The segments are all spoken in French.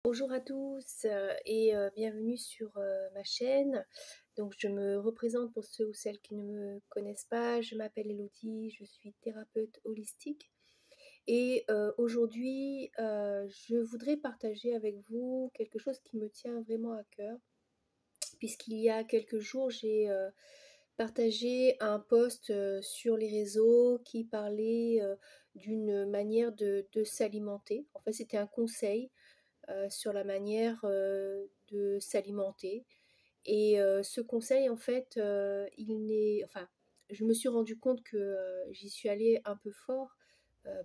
Bonjour à tous bienvenue sur ma chaîne. Donc je me représente pour ceux ou celles qui ne me connaissent pas. Je m'appelle Elodie, je suis thérapeute holistique. Aujourd'hui, je voudrais partager avec vous quelque chose qui me tient vraiment à cœur. Puisqu'il y a quelques jours, j'ai partagé un post sur les réseaux qui parlait d'une manière de s'alimenter. En fait, c'était un conseil sur la manière de s'alimenter. Ce conseil, en fait, il n'est... Enfin, je me suis rendu compte que j'y suis allée un peu fort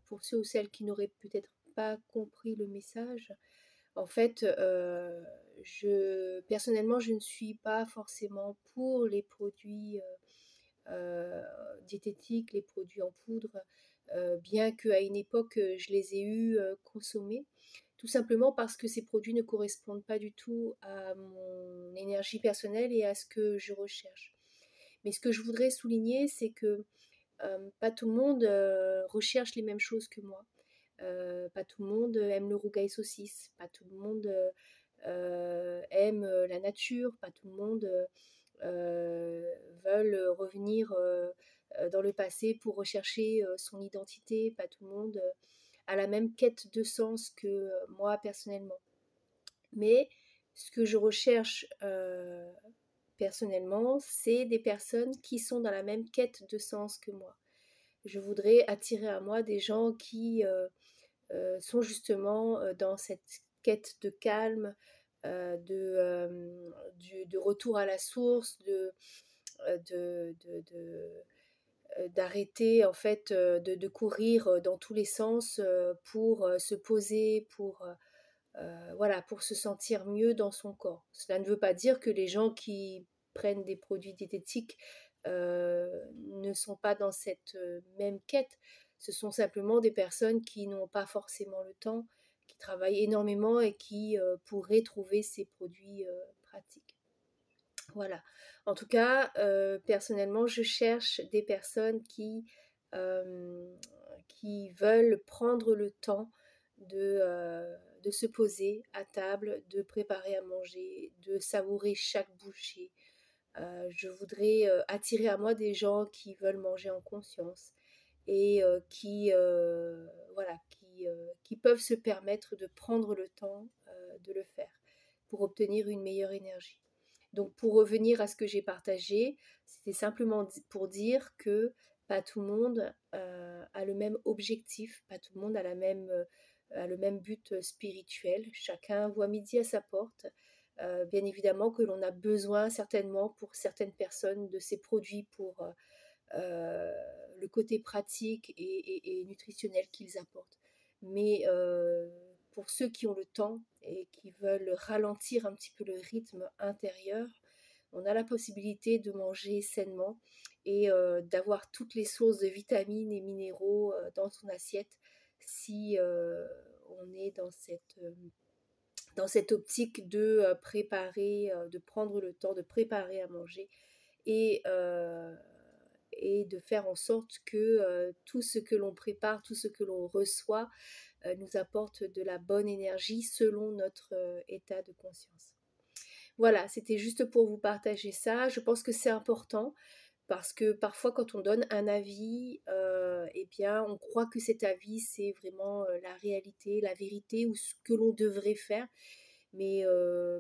pour ceux ou celles qui n'auraient peut-être pas compris le message. En fait, personnellement, je ne suis pas forcément pour les produits diététiques, les produits en poudre, bien qu'à une époque, je les ai eus consommés, tout simplement parce que ces produits ne correspondent pas du tout à mon énergie personnelle et à ce que je recherche. Mais ce que je voudrais souligner, c'est que pas tout le monde recherche les mêmes choses que moi. Pas tout le monde aime le rougail saucisse, pas tout le monde aime la nature, pas tout le monde veulent revenir dans le passé pour rechercher son identité. Pas tout le monde a la même quête de sens que moi personnellement. Mais ce que je recherche personnellement, c'est des personnes qui sont dans la même quête de sens que moi. Je voudrais attirer à moi des gens qui sont justement dans cette quête de calme, de retour à la source, d'arrêter en fait de courir dans tous les sens pour se poser, voilà, pour se sentir mieux dans son corps. Cela ne veut pas dire que les gens qui prennent des produits diététiques ne sont pas dans cette même quête. Ce sont simplement des personnes qui n'ont pas forcément le temps, qui travaillent énormément et qui pourraient trouver ces produits pratiques. Voilà. En tout cas, personnellement, je cherche des personnes euh, qui veulent prendre le temps de se poser à table, de préparer à manger, de savourer chaque bouchée. Je voudrais attirer à moi des gens qui veulent manger en conscience et voilà, qui peuvent se permettre de prendre le temps de le faire pour obtenir une meilleure énergie. Donc pour revenir à ce que j'ai partagé, c'était simplement pour dire que pas tout le monde a le même objectif, pas tout le monde a le même but spirituel. Chacun voit midi à sa porte. Bien évidemment que l'on a besoin certainement pour certaines personnes de ces produits pour le côté pratique et nutritionnel qu'ils apportent. Mais pour ceux qui ont le temps et qui veulent ralentir un petit peu le rythme intérieur, on a la possibilité de manger sainement et d'avoir toutes les sources de vitamines et minéraux dans son assiette si on est dans cette optique de préparer, de prendre le temps de préparer à manger et, euh, et de faire en sorte que tout ce que l'on prépare, tout ce que l'on reçoit nous apporte de la bonne énergie selon notre état de conscience. Voilà, c'était juste pour vous partager ça. Je pense que c'est important parce que parfois quand on donne un avis, eh bien on croit que cet avis c'est vraiment la réalité, la vérité ou ce que l'on devrait faire. Mais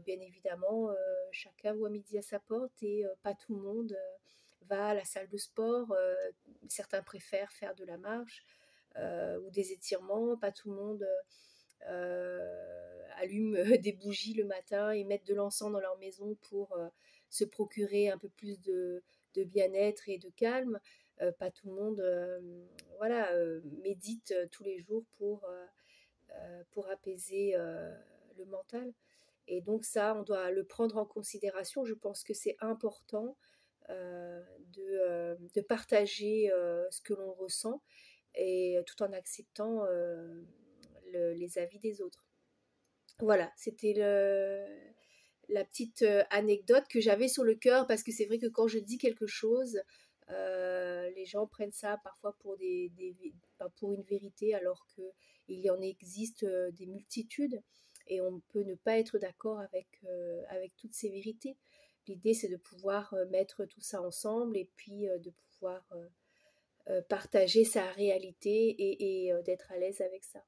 bien évidemment, chacun voit midi à sa porte et pas tout le monde va à la salle de sport. Certains préfèrent faire de la marche ou des étirements. Pas tout le monde allume des bougies le matin et mettent de l'encens dans leur maison pour se procurer un peu plus de bien-être et de calme. Pas tout le monde voilà, médite tous les jours pour apaiser le mental. Et donc ça, on doit le prendre en considération. Je pense que c'est important de partager ce que l'on ressent et tout en acceptant les avis des autres. Voilà, c'était la petite anecdote que j'avais sur le cœur parce que c'est vrai que quand je dis quelque chose, les gens prennent ça parfois pour pas pour une vérité alors qu'il y en existe des multitudes. et on peut ne pas être d'accord avec toutes ces vérités. L'idée, c'est de pouvoir mettre tout ça ensemble et puis de pouvoir partager sa réalité et d'être à l'aise avec ça.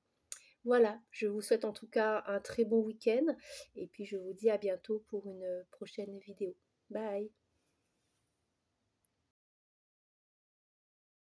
Voilà, je vous souhaite en tout cas un très bon week-end et puis je vous dis à bientôt pour une prochaine vidéo. Bye!